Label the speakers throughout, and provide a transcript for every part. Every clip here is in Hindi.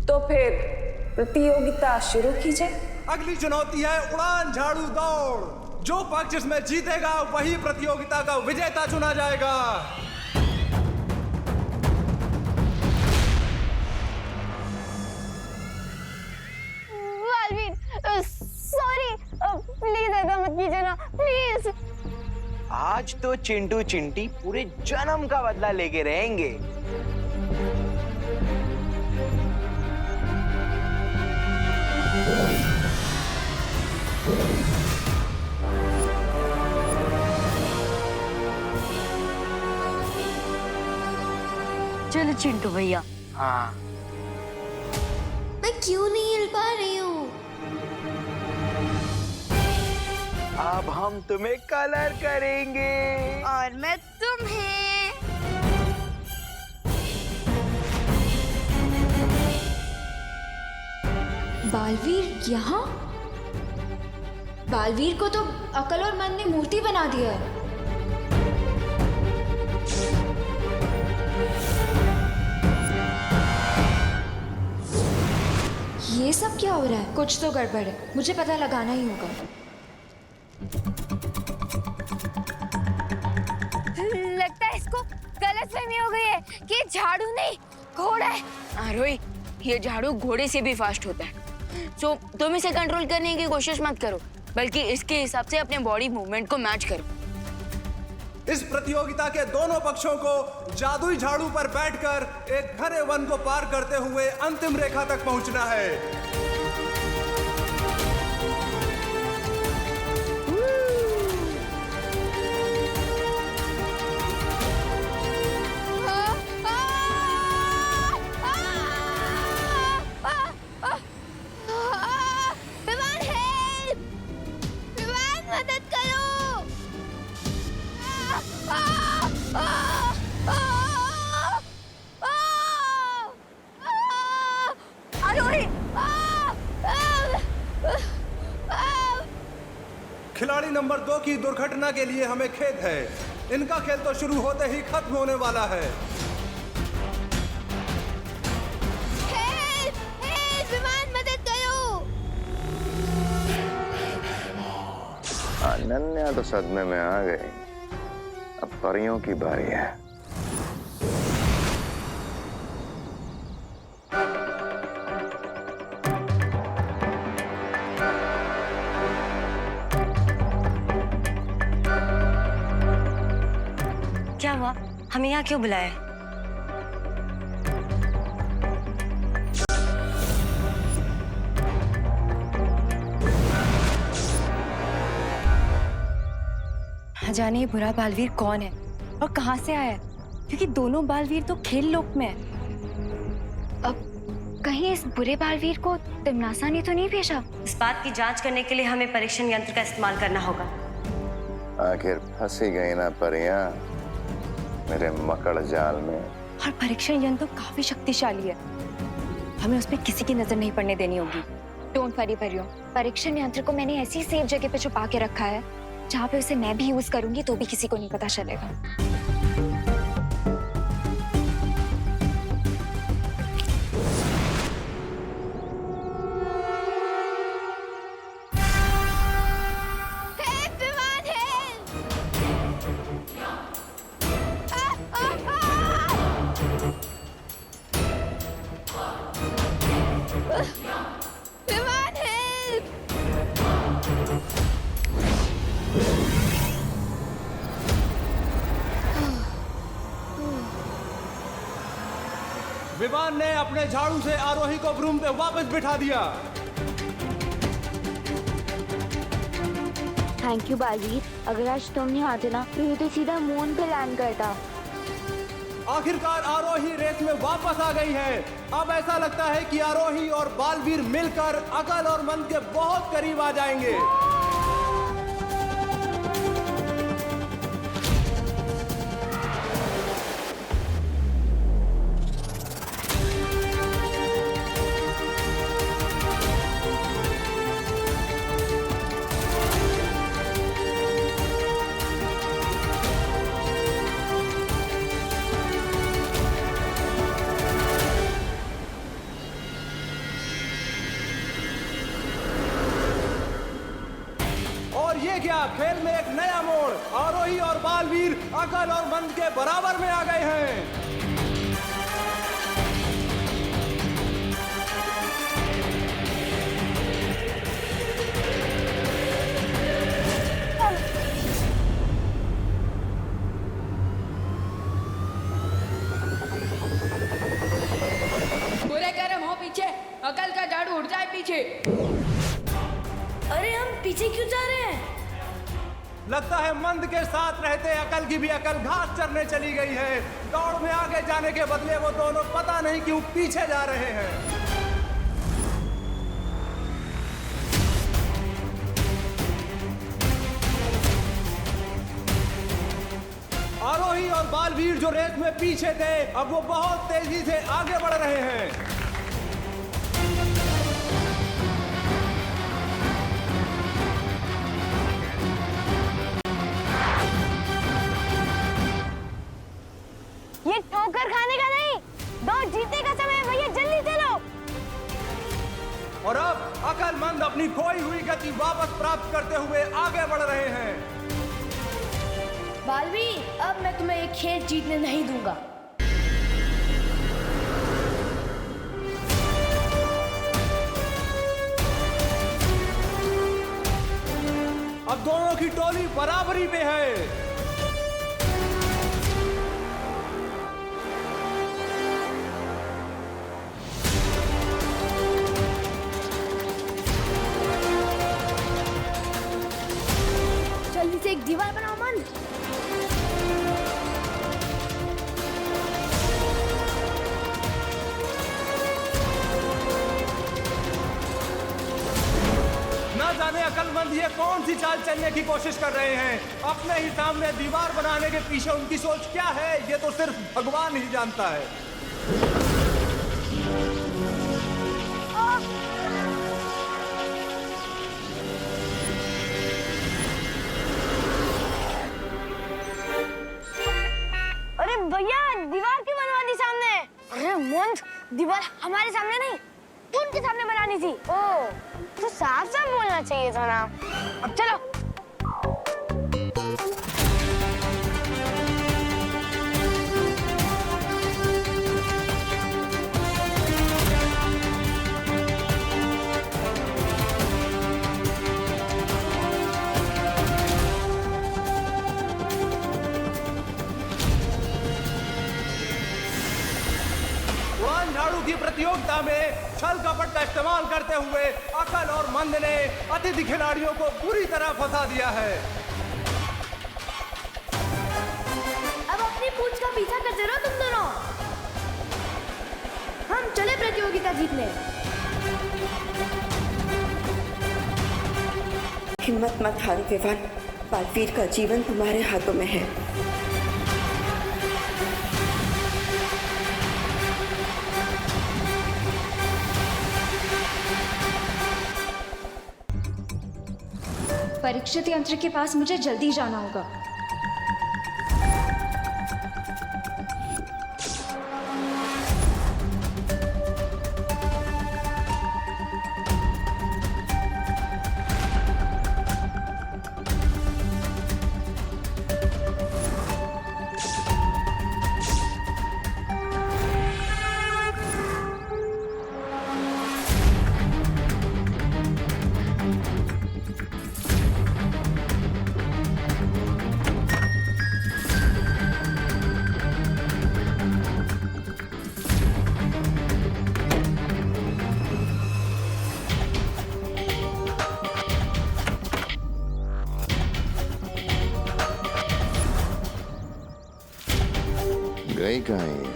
Speaker 1: तो फिर प्रतियोगिता शुरू कीजिए।
Speaker 2: अगली चुनौती है उड़ान झाड़ू दौड़। जो पक्ष इसमें जीतेगा वही प्रतियोगिता का विजेता चुना जाएगा।
Speaker 3: बालवीर, सॉरी, प्लीज ऐसा मत कीजिए ना, प्लीज।
Speaker 4: आज तो चिंटू चिंटी पूरे जन्म का बदला लेके रहेंगे।
Speaker 3: चलो चिंटू भैया।
Speaker 4: हाँ,
Speaker 5: मैं क्यों नहीं हिल पा रही हूँ?
Speaker 4: अब हम तुम्हें कलर करेंगे।
Speaker 5: और मैं तुम्हें। बालवीर यहाँ? बालवीर को तो अकल और मन ने मूर्ति बना दिया है। ये सब क्या हो रहा है? कुछ तो गड़बड़ है, मुझे पता लगाना ही होगा।
Speaker 3: लगता है इसको गलतफहमी हो गई है कि ये झाड़ू नहीं घोड़ा है।
Speaker 6: आरोही, ये झाड़ू घोड़े से भी फास्ट होता है। सो तुम इसे कंट्रोल करने की कोशिश मत करो, बल्कि इसके हिसाब से अपने बॉडी मूवमेंट को मैच करो।
Speaker 2: इस प्रतियोगिता के दोनों पक्षों को जादुई झाड़ू पर बैठकर एक घने वन को पार करते हुए अंतिम रेखा तक पहुंचना है। खिलाड़ी नंबर 2 की दुर्घटना के लिए हमें खेद है। इनका खेल तो शुरू होते ही खत्म होने वाला है।
Speaker 5: विमान मदद करो।
Speaker 7: अनन्या तो सदमे में आ गई। अब परियों की बारी है।
Speaker 3: क्या हुआ? हमें यहाँ क्यों बुलाया?
Speaker 8: जाने ये बुरा बालवीर कौन है और कहाँ से आया है, क्योंकि दोनों बालवीर तो खेल लोक में है।
Speaker 3: अब कहीं इस बुरे बालवीर को तिमनासा ने तो नहीं भेजा?
Speaker 8: इस बात की जांच करने के लिए हमें परीक्षण यंत्र का इस्तेमाल करना होगा।
Speaker 7: आखिर फंसी गई ना परियां मेरे मकड़ जाल में।
Speaker 8: और परीक्षण यंत्र तो काफी शक्तिशाली है, हमें उस पर किसी की नजर नहीं पड़ने देनी होगी।
Speaker 3: डोंट वरी परियों, परीक्षण यंत्र को मैंने ऐसी सेफ जगह पे छुपा के रखा है जहाँ पे उसे मैं भी यूज करूंगी तो भी किसी को नहीं पता चलेगा।
Speaker 2: विमान ने अपने झाड़ू से आरोही को ब्रूम पे वापस बिठा दिया।
Speaker 3: थैंक यू बालवीर, अगर आज तुम नहीं आते ना तो ये तो सीधा मून पे लैंड करता।
Speaker 2: आखिरकार आरोही रेस में वापस आ गई है। अब ऐसा लगता है कि आरोही और बालवीर मिलकर अकल और मन के बहुत करीब आ जाएंगे। गया, खेल में एक नया मोड़। आरोही और बालवीर अकल और मंद के बराबर में आ गए हैं।
Speaker 5: बुरे कर्म हो पीछे, अकल का झाड़ू उड़ जाए पीछे। अरे हम पीछे क्यों जा रहे हैं?
Speaker 2: लगता है मंद के साथ रहते अकल की भी अकल घास चरने चली गई है। दौड़ में आगे जाने के बदले वो दोनों पता नहीं क्यों पीछे जा रहे हैं। आरोही और बालवीर जो रेस में पीछे थे, अब वो बहुत तेजी से आगे बढ़ रहे हैं।
Speaker 3: ये ठोकर खाने का नहीं, दौड़ जीतने का समय है भैया, जल्दी चलो।
Speaker 2: और अब अकलमंद अपनी खोई हुई गति वापस प्राप्त करते हुए आगे बढ़ रहे हैं।
Speaker 5: बालवीर, अब मैं तुम्हें एक खेल जीतने नहीं दूंगा।
Speaker 2: अब दोनों की टोली बराबरी पे है।
Speaker 5: जल्दी से एक दीवार बनाओ मंद।
Speaker 2: ना जाने अकलमंद ये कौन सी चाल चलने की कोशिश कर रहे हैं। अपने ही सामने दीवार बनाने के पीछे उनकी सोच क्या है, ये तो सिर्फ भगवान ही जानता है।
Speaker 3: अरे भैया, दीवार क्यों बनवा दी सामने? अरे मंद, दीवार हमारे सामने नहीं, उनके सामने बनानी थी। ओ, तो साफ साफ बोलना चाहिए था ना। अब चलो।
Speaker 2: झाड़ू की प्रतियोगिता में छल कपट का इस्तेमाल करते हुए अकल और मंद ने अतिथि खिलाड़ियों को बुरी तरह फंसा दिया है।
Speaker 5: अब अपनी पूंछ का पीछा करते रहो तुम दोनों। हम चले प्रतियोगिता जीतने।
Speaker 9: हिम्मत मत हारो विवान, बालवीर का जीवन तुम्हारे हाथों में है।
Speaker 5: परीक्षित यंत्र के पास मुझे जल्दी जाना होगा।
Speaker 7: गई कहाँ है?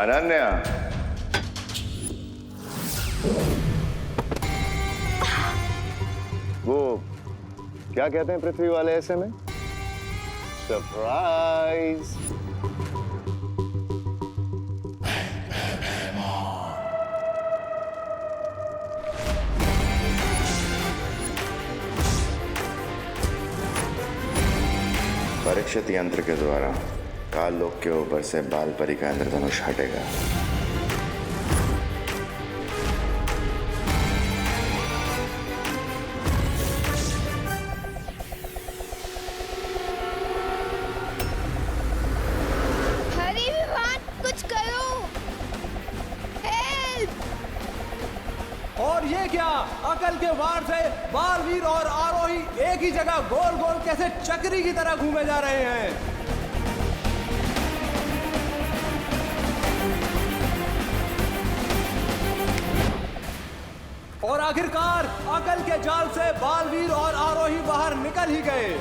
Speaker 7: अनन्या, वो क्या कहते हैं पृथ्वी वाले ऐसे में? सरप्राइज। परीक्षित यंत्र के द्वारा काल लोक के ऊपर से बाल परी का इंद्रधनुष हटेगा।
Speaker 3: हरी विवान, कुछ करो। हेल्प!
Speaker 2: और ये क्या, अकल के वार से बालवीर और आरोही एक ही जगह गोल गोल कैसे चक्री की तरह घूमे जा रहे हैं। और आखिरकार अकल के जाल से बालवीर और आरोही बाहर निकल ही गए।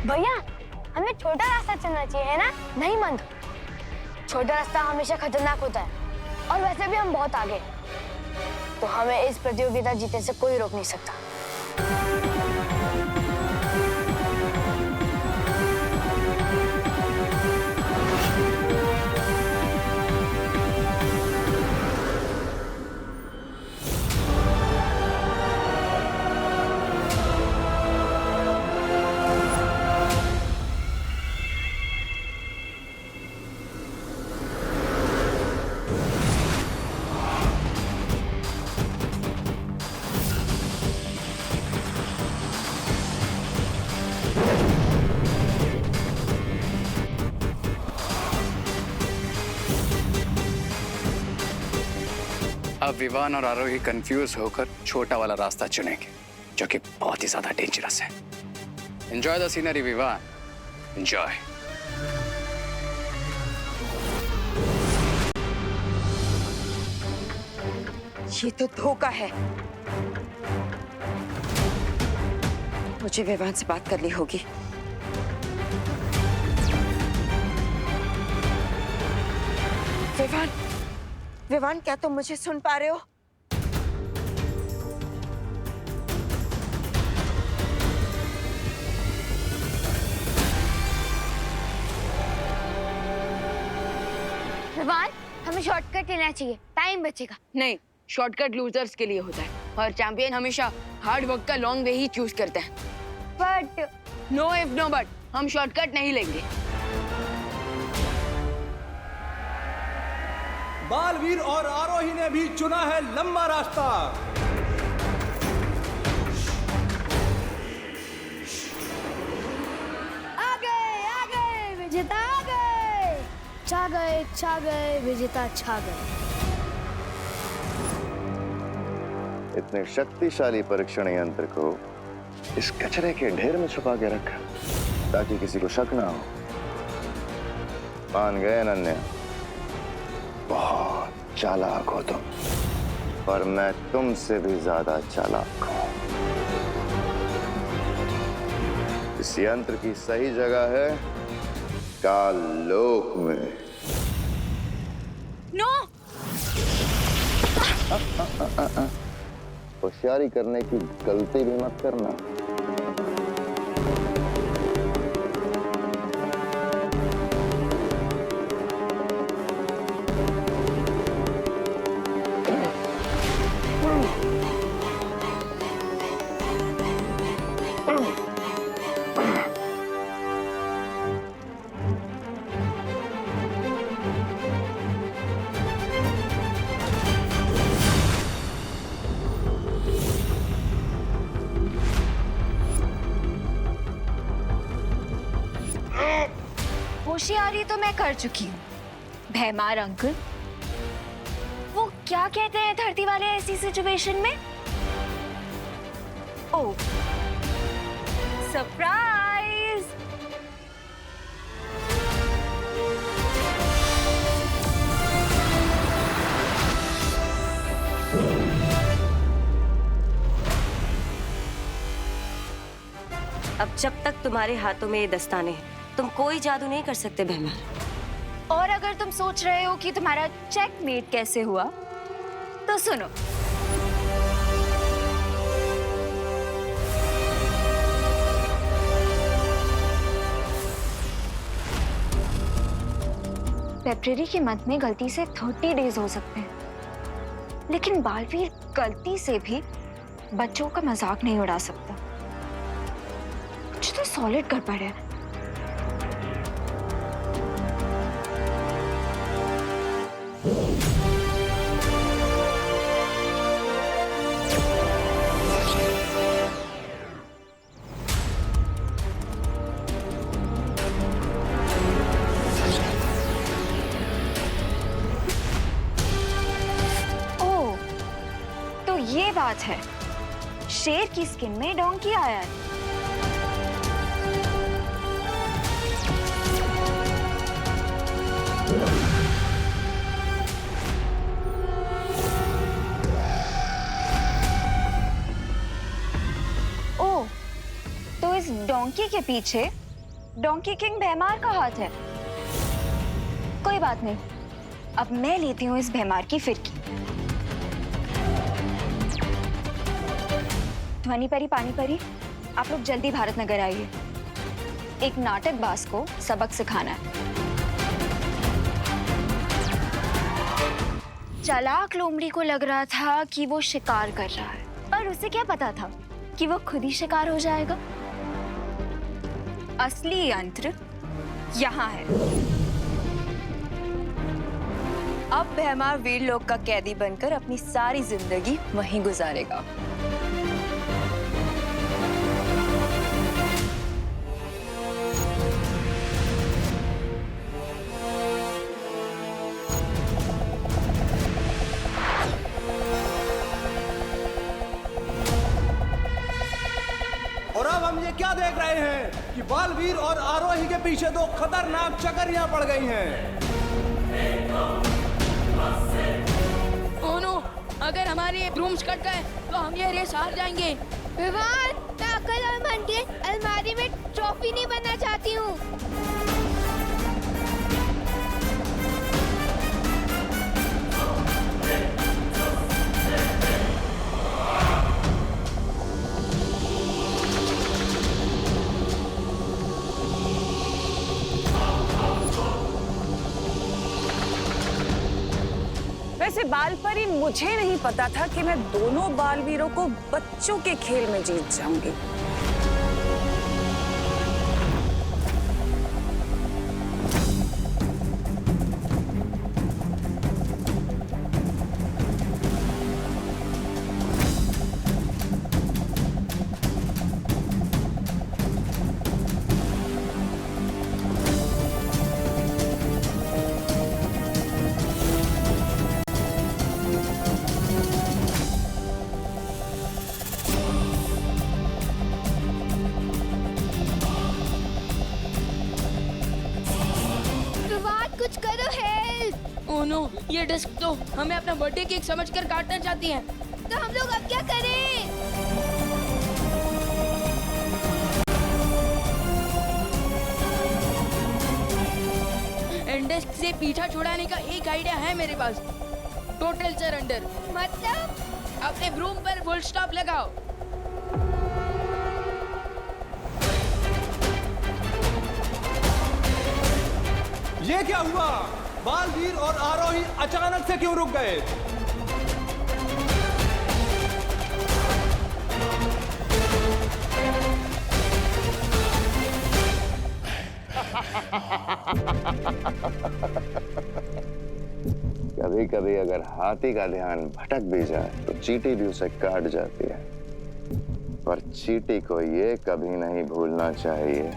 Speaker 3: भैया, हमें छोटा रास्ता चलना चाहिए, है ना? नहीं मंद, छोटा रास्ता हमेशा खतरनाक होता है और वैसे भी हम बहुत आगे, तो हमें इस प्रतियोगिता जीतने से कोई रोक नहीं सकता।
Speaker 10: अब विवान और आरोही कंफ्यूज होकर छोटा वाला रास्ता चुनेंगे, जो कि बहुत ही ज्यादा डेंजरस है। Enjoy the scenery Vivaan, enjoy.
Speaker 8: ये तो धोखा है। मुझे विवान से बात करनी होगी। विवान, विवान, क्या तुम मुझे सुन पा रहे हो?
Speaker 3: विवान, हमें शॉर्टकट लेना चाहिए, टाइम बचेगा।
Speaker 6: नहीं, शॉर्टकट लूजर्स के लिए होता है और चैंपियन हमेशा हार्ड वर्क का लॉन्ग वे ही चूज करते हैं।
Speaker 3: But
Speaker 6: no if no but, हम शॉर्टकट नहीं लेंगे।
Speaker 2: बालवीर और आरोही ने भी चुना है लंबा रास्ता।
Speaker 3: आगे विजेता आ गए, छा गए विजेता, छा गए।
Speaker 7: इतने शक्तिशाली परीक्षण यंत्र को इस कचरे के ढेर में छुपा के रखा ताकि किसी को शक ना हो। मान गए अनन्या, बहुत चालाक हो तुम, पर मैं तुमसे भी ज्यादा चालाक हूं। इस यंत्र की सही जगह है काल लोक में।
Speaker 6: नो!
Speaker 7: होशियारी करने की गलती भी मत करना।
Speaker 5: होशियारी तो मैं कर चुकी हूँ। भैमार अंकल, वो क्या कहते हैं धरती वाले ऐसी सिचुएशन में? ओह, सरप्राइज!
Speaker 11: अब जब तक तुम्हारे हाथों में ये दस्ताने हैं, तुम कोई जादू नहीं कर सकते भैमार।
Speaker 5: और अगर तुम सोच रहे हो कि तुम्हारा चेकमेट कैसे हुआ, तो सुनो। फेब्रुअरी के मंथ में गलती से 30 डेज हो सकते हैं, लेकिन बालवीर गलती से भी बच्चों का मजाक नहीं उड़ा सकता। कुछ तो सॉलिड गड़बड़ है। ये बात है, शेर की स्किन में डोंकी आया है। ओह, तो इस डोंकी के पीछे डोंकी किंग भैमार का हाथ है। कोई बात नहीं, अब मैं लेती हूँ इस भैमार की फिरकी। ध्वनि परी, पानी परी, आप लोग जल्दी भारत नगर आइए। एक नाटक बाज को सबक सिखाना है। चालाक लोमड़ी को लग रहा था कि वो शिकार कर रहा है, पर उसे क्या पता था कि वो खुद ही शिकार हो जाएगा। असली यंत्र यहाँ है।
Speaker 8: अब भैमार वीर लोक का कैदी बनकर अपनी सारी जिंदगी वहीं गुजारेगा।
Speaker 2: और अब हम ये क्या देख रहे हैं कि बालवीर और आरोही के पीछे दो खतरनाक चकरियां पड़ गई हैं।
Speaker 6: ओह नो, अगर हमारे ये ब्रूम्स कट गए तो हम ये रेस हार जाएंगे।
Speaker 3: विवान, मैं अकल और मन के अलमारी में ट्रॉफी नहीं बनना चाहती हूँ।
Speaker 1: वैसे बालपरी, मुझे नहीं पता था कि मैं दोनों बालवीरों को बच्चों के खेल में जीत जाऊंगी।
Speaker 3: कुछ करो, हेल्प।
Speaker 6: ओह नो, ये डिस्क तो हमें अपना बर्थडे केक समझकर काटना चाहती हैं।
Speaker 3: तो हम लोग अब क्या करें?
Speaker 6: इन डिस्क से पीछा छुड़ाने का एक आइडिया है मेरे पास। Total surrender.
Speaker 3: मतलब?
Speaker 6: अपने ब्रूम पर फुल स्टॉप लगाओ।
Speaker 2: ये क्या हुआ? बालवीर और आरोही अचानक से क्यों रुक गए?
Speaker 7: कभी कभी अगर हाथी का ध्यान भटक भी जाए तो चींटी भी उसे काट जाती है। पर चींटी को ये कभी नहीं भूलना चाहिए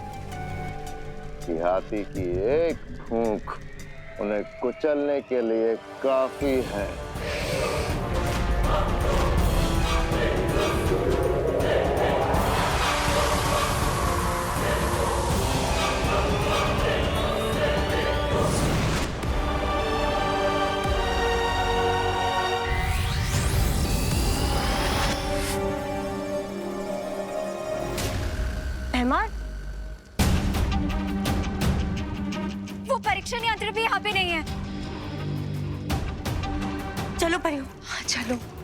Speaker 7: कि हाथी की एक फूंक उन्हें कुचलने के लिए काफी है।
Speaker 3: भैमार,
Speaker 5: वो परीक्षण यंत्र भी यहाँ पे नहीं है।
Speaker 11: चलो परियो।
Speaker 8: हाँ, चलो।